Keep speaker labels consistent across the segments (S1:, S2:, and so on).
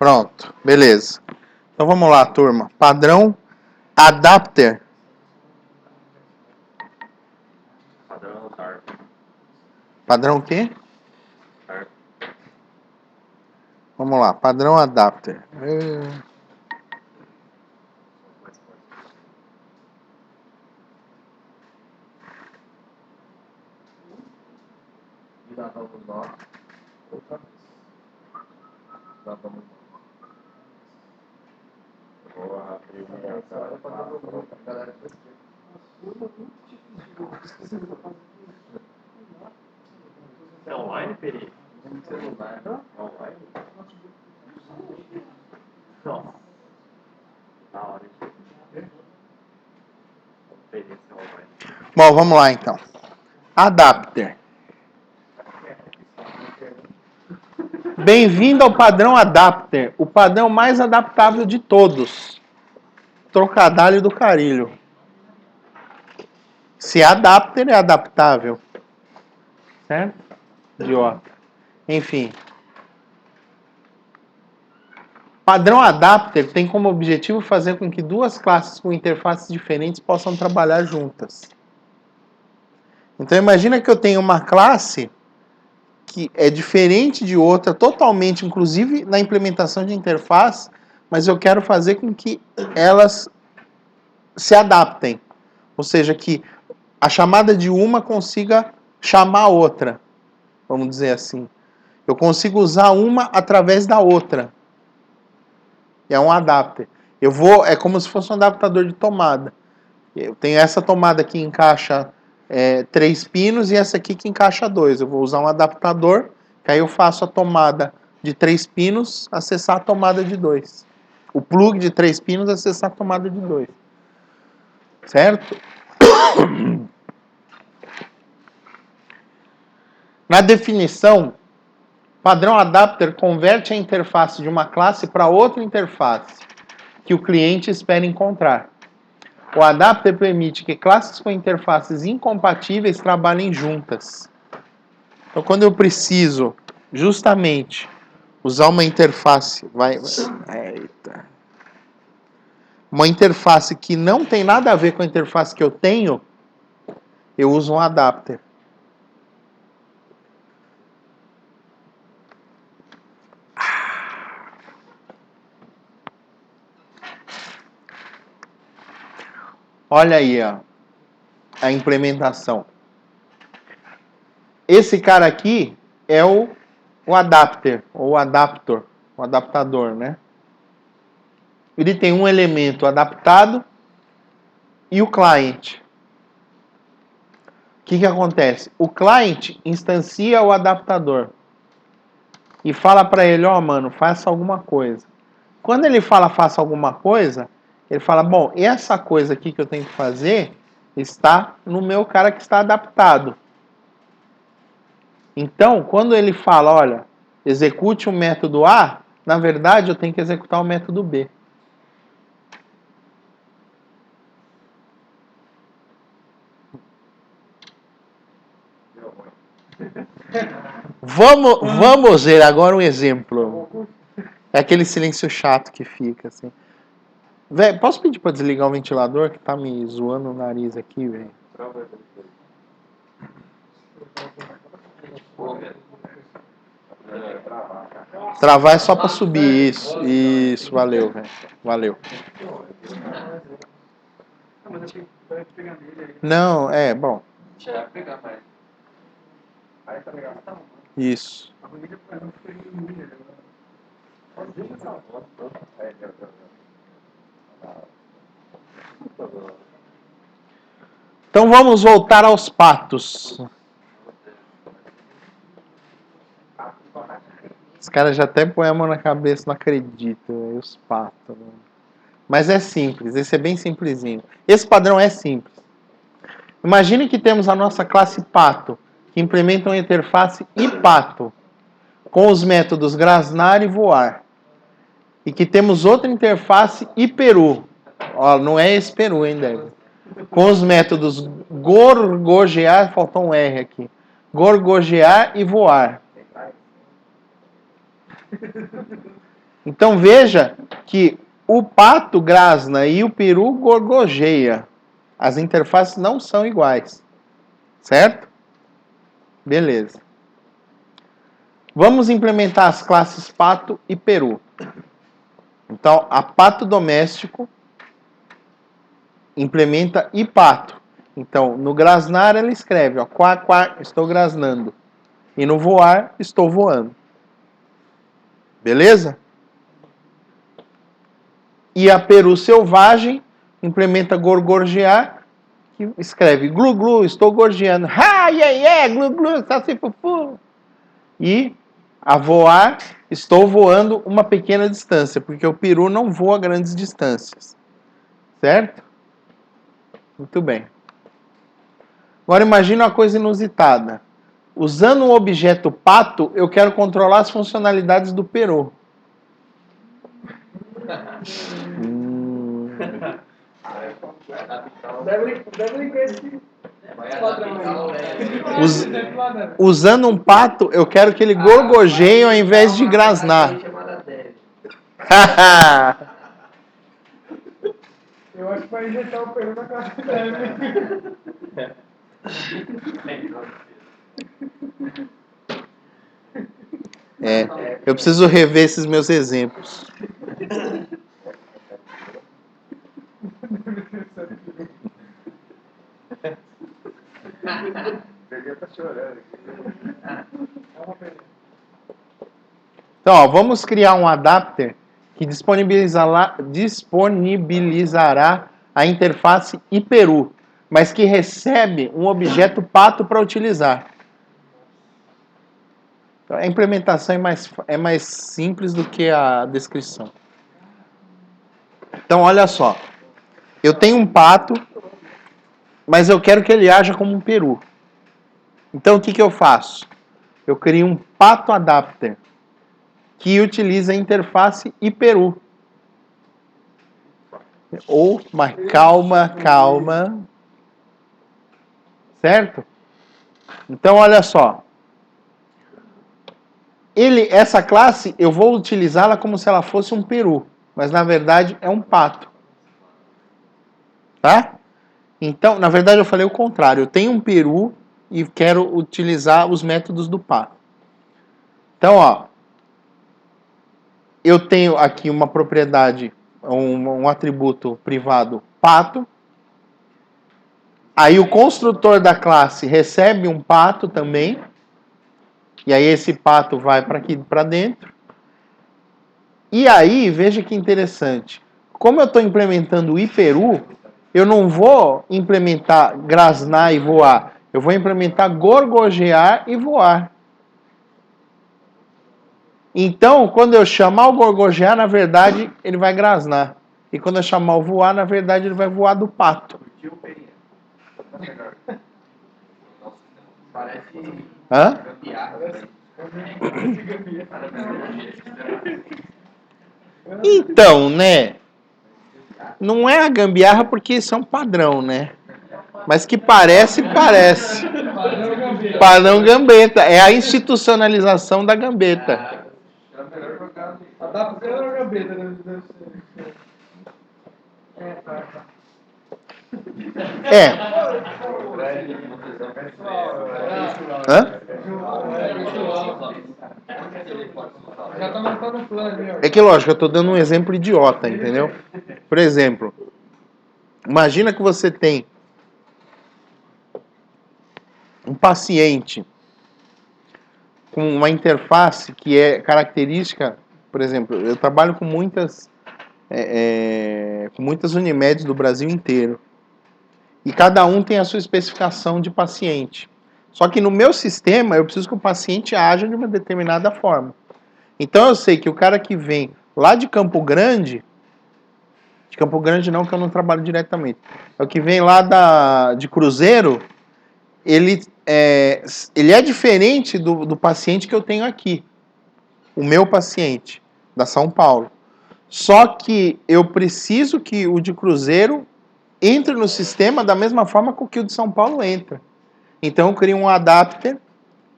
S1: Pronto, beleza. Então vamos lá, turma. Padrão adapter.
S2: Padrão TARP.
S1: Padrão o quê? Vamos lá, padrão adapter.
S2: É online, Peri? Celular. Online? Nossa. Na hora. Experiência online.
S1: Bom, vamos lá então. Adapter. Bem-vindo ao padrão adapter, o padrão mais adaptável de todos. Trocadilho do carilho. Se adapter é adaptável. Certo? Idiota. Enfim. Padrão adapter tem como objetivo fazer com que duas classes com interfaces diferentes possam trabalhar juntas. Então imagina que eu tenho uma classe que é diferente de outra, totalmente, inclusive na implementação de interface, mas eu quero fazer com que elas se adaptem. Ou seja, que a chamada de uma consiga chamar a outra, vamos dizer assim. Eu consigo usar uma através da outra. É um adapter. É como se fosse um adaptador de tomada. Eu tenho essa tomada que encaixa 3 pinos e essa aqui que encaixa 2. Eu vou usar um adaptador, que aí eu faço a tomada de 3 pinos acessar a tomada de 2. O plug de 3 pinos acessar a tomada de 2. Certo? Na definição, padrão adapter converte a interface de uma classe para outra interface que o cliente espera encontrar. O adapter permite que classes com interfaces incompatíveis trabalhem juntas. Então, quando eu preciso justamente usar uma interface, uma interface que não tem nada a ver com a interface que eu tenho, eu uso um adapter. Olha aí, ó, a implementação. Esse cara aqui é o adapter, ou adaptor, o adaptador, né? Ele tem um elemento adaptado e o client. O que acontece? O client instancia o adaptador e fala para ele, mano, faça alguma coisa. Quando ele fala faça alguma coisa, ele fala, bom, essa coisa aqui que eu tenho que fazer está no meu cara que está adaptado. Então, quando ele fala, olha, execute o método A, na verdade eu tenho que executar o método B. Vamos ver agora um exemplo. É aquele silêncio chato que fica assim. Véi, posso pedir pra desligar o ventilador que tá me zoando o nariz aqui, velho? Travar é só pra subir. Isso, valeu, velho. Valeu. Não, bom. Isso. Então vamos voltar aos patos. Os caras já até põem a mão na cabeça, não acreditam, os patos. Né? Mas é simples, esse é bem simplesinho. Esse padrão é simples. Imagine que temos a nossa classe pato, que implementa uma interface iPato, com os métodos grasnar e voar. E que temos outra interface iperu. Ó, não é esse peru, hein, Débora? Com os métodos gorgojear, faltou um R aqui. Gorgojear e voar. Então veja que o pato grasna e o peru gorgojeia. As interfaces não são iguais. Certo? Beleza. Vamos implementar as classes pato e peru. Então, a pato doméstico implementa e pato. Então, no grasnar ela escreve, ó, quá, quá, estou grasnando. E no voar, estou voando. Beleza? E a peru selvagem implementa gorgorgear, que escreve glu glu, estou gorjeando. Ha, yeah, yeah, glu glu, sacifufu. E a voar, estou voando uma pequena distância, porque o peru não voa grandes distâncias. Certo? Muito bem. Agora imagine uma coisa inusitada. Usando o objeto pato, eu quero controlar as funcionalidades do peru. Usando um pato, eu quero que ele gorgojeie ao invés de grasnar.
S3: Eu acho que vai injetar o peru na classe dele.
S1: Eu preciso rever esses meus exemplos. Então, ó, vamos criar um adapter que disponibilizará a interface iperu, mas que recebe um objeto pato para utilizar. Então, a implementação é mais simples do que a descrição. Então, olha só. Eu tenho um pato, mas eu quero que ele haja como um peru. Então, o que eu faço? Eu crio um pato adapter que utiliza a interface iperu. Mas calma. Certo? Então, olha só. Essa classe, eu vou utilizá-la como se ela fosse um peru. Mas, na verdade, é um pato. Tá? Então, na verdade, eu falei o contrário. Eu tenho um peru e quero utilizar os métodos do pato. Então, ó. Eu tenho aqui uma propriedade, um atributo privado pato. Aí o construtor da classe recebe um pato também. E aí esse pato vai para aqui para dentro. E aí, veja que interessante. Como eu estou implementando o iperu, eu não vou implementar grasnar e voar. Eu vou implementar gorgojear e voar. Então, quando eu chamar o gorgojear, na verdade, ele vai grasnar. E quando eu chamar o voar, na verdade, ele vai voar do pato. Hã? Então, né? Não é a gambiarra porque isso é um padrão, né? Mas que parece. Padrão gambeta. É a institucionalização da gambeta.
S3: Adaptando a gambeta, deve ser.
S1: Hã?
S3: Já tá montando um plano.
S1: É que lógico, eu estou dando um exemplo idiota, entendeu? Por exemplo, imagina que você tem um paciente com uma interface que é característica, por exemplo, eu trabalho com muitas Unimeds do Brasil inteiro. E cada um tem a sua especificação de paciente. Só que no meu sistema, eu preciso que o paciente haja de uma determinada forma. Então eu sei que o cara que vem lá de Campo Grande não, que eu não trabalho diretamente, é o que vem lá de Cruzeiro, ele é diferente do paciente que eu tenho aqui. O meu paciente, da São Paulo. Só que eu preciso que o de Cruzeiro entre no sistema da mesma forma que o de São Paulo entra. Então eu crio um adapter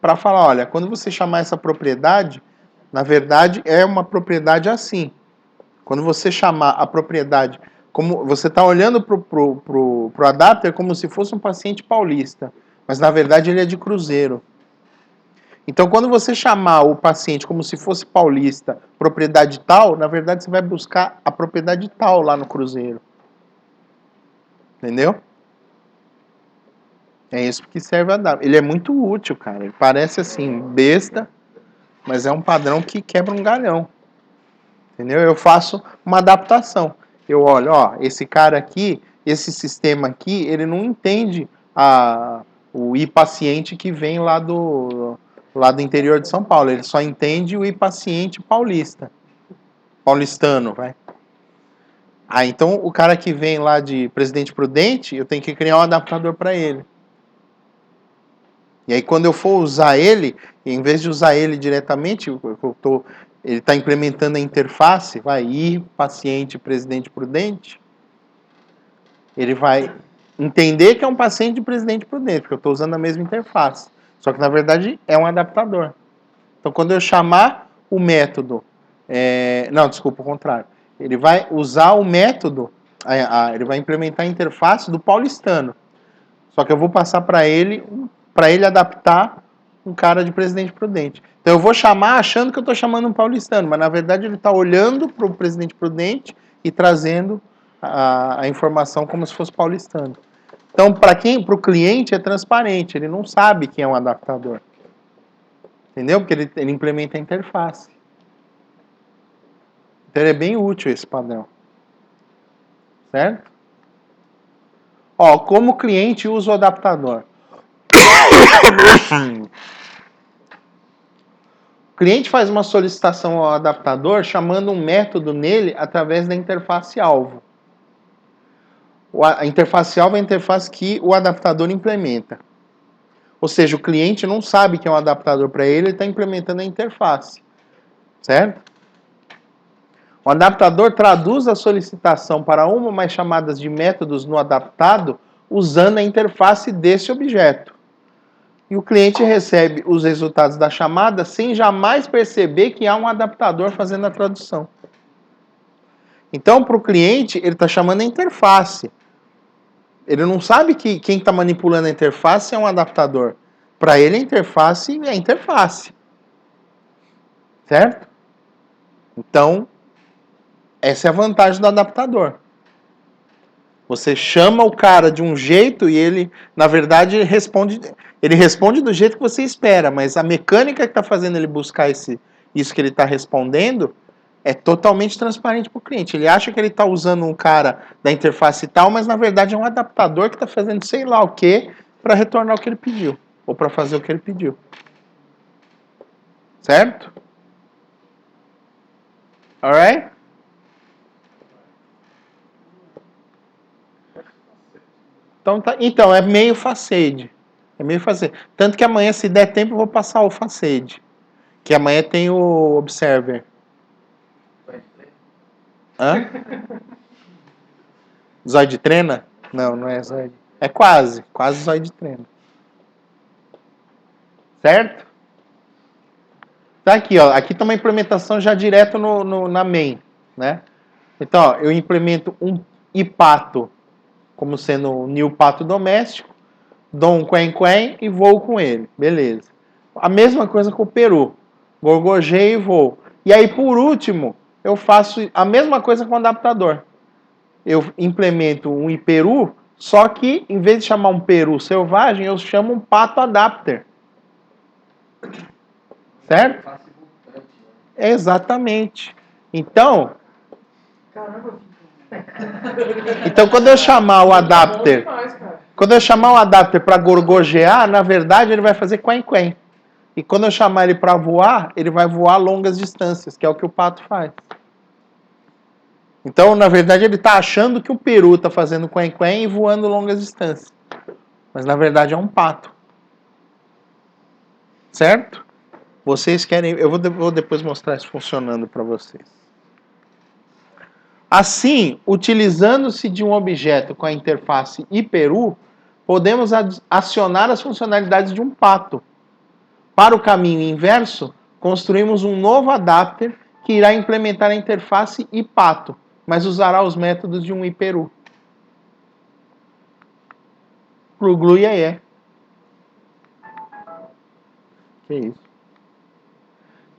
S1: para falar, olha, quando você chamar essa propriedade, Na verdade, é uma propriedade assim. Quando você chamar a propriedade, como você está olhando pro adapter como se fosse um paciente paulista, mas na verdade ele é de Cruzeiro. Então, quando você chamar o paciente como se fosse paulista, propriedade tal, na verdade você vai buscar a propriedade tal lá no Cruzeiro. Entendeu? É isso que serve a adapter. Ele é muito útil, cara. Ele parece assim, besta, mas é um padrão que quebra um galhão. Entendeu? Eu faço uma adaptação. Eu olho, ó, esse cara aqui, esse sistema aqui, ele não entende o i-paciente que vem lá do interior de São Paulo. Ele só entende o i-paciente paulistano, vai. Ah, então o cara que vem lá de Presidente Prudente, eu tenho que criar um adaptador para ele. E aí quando eu for usar ele, em vez de usar ele diretamente, ele está implementando a interface, vai ir paciente Presidente Prudente, ele vai entender que é um paciente de Presidente Prudente, porque eu estou usando a mesma interface. Só que na verdade é um adaptador. Então quando eu chamar o método, não, desculpa, o contrário. Ele vai usar o método, ele vai implementar a interface do paulistano. Só que eu vou passar para ele adaptar um cara de Presidente Prudente. Então eu vou chamar achando que eu estou chamando um paulistano, mas na verdade ele está olhando para o Presidente Prudente e trazendo a informação como se fosse paulistano. Então, para o cliente é transparente, ele não sabe quem é um adaptador. Entendeu? Porque ele implementa a interface. Então ele é bem útil esse padrão. Certo? Ó, como o cliente usa o adaptador. O cliente faz uma solicitação ao adaptador chamando um método nele através da interface alvo. A interface alvo é a interface que o adaptador implementa. Ou seja, o cliente não sabe que é um adaptador para ele está implementando a interface. Certo? O adaptador traduz a solicitação para uma ou mais chamadas de métodos no adaptado usando a interface desse objeto. E o cliente recebe os resultados da chamada sem jamais perceber que há um adaptador fazendo a tradução. Então, para o cliente, ele está chamando a interface. Ele não sabe que quem está manipulando a interface é um adaptador. Para ele, a interface é a interface. Certo? Então, essa é a vantagem do adaptador. Você chama o cara de um jeito e ele, na verdade, ele responde do jeito que você espera, mas a mecânica que está fazendo ele buscar isso que ele está respondendo é totalmente transparente para o cliente. Ele acha que ele está usando um cara da interface e tal, mas na verdade é um adaptador que está fazendo sei lá o que para retornar o que ele pediu, ou para fazer o que ele pediu. Certo? Alright? Então, é meio facade. É meio facade. Tanto que amanhã, se der tempo, eu vou passar o facade. Que amanhã tem o Observer. Hã? Zoid treina? Não, não é Zoid. É quase Zoid treina. Certo? Tá aqui, ó. Aqui tá uma implementação já direto na main, né? Então, ó, eu implemento um ipato como sendo um new pato doméstico, dou um quen e voo com ele. Beleza. A mesma coisa com o peru. Gorgojeio e voo. E aí, por último, eu faço a mesma coisa com o adaptador. Eu implemento um iperu, só que, em vez de chamar um peru selvagem, eu chamo um pato adapter. Certo? Exatamente. Então, quando eu chamar o adapter, para gorgojear, na verdade ele vai fazer quen. E quando eu chamar ele para voar, ele vai voar longas distâncias, que é o que o pato faz. Então, na verdade, ele está achando que o peru está fazendo quen e voando longas distâncias. Mas na verdade é um pato. Certo? Vocês querem... Eu vou depois mostrar isso funcionando para vocês. Assim, utilizando-se de um objeto com a interface iperu, podemos acionar as funcionalidades de um pato. Para o caminho inverso, construímos um novo adapter que irá implementar a interface IPATO, mas usará os métodos de um IPERU. Glu e aí. Que isso.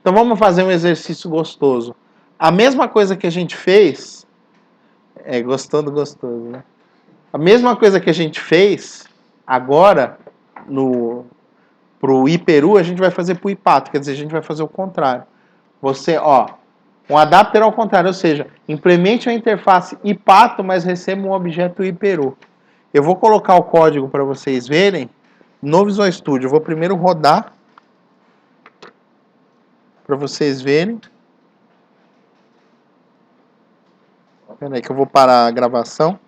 S1: Então vamos fazer um exercício gostoso. A mesma coisa que a gente fez, gostoso, né? A mesma coisa que a gente fez agora pro IPERU, a gente vai fazer pro IPATO, quer dizer, a gente vai fazer o contrário. Você, um adapter ao contrário, ou seja, implemente a interface IPATO, mas receba um objeto IPERU. Eu vou colocar o código para vocês verem no Visual Studio. Eu vou primeiro rodar para vocês verem. Espera aí que eu vou parar a gravação.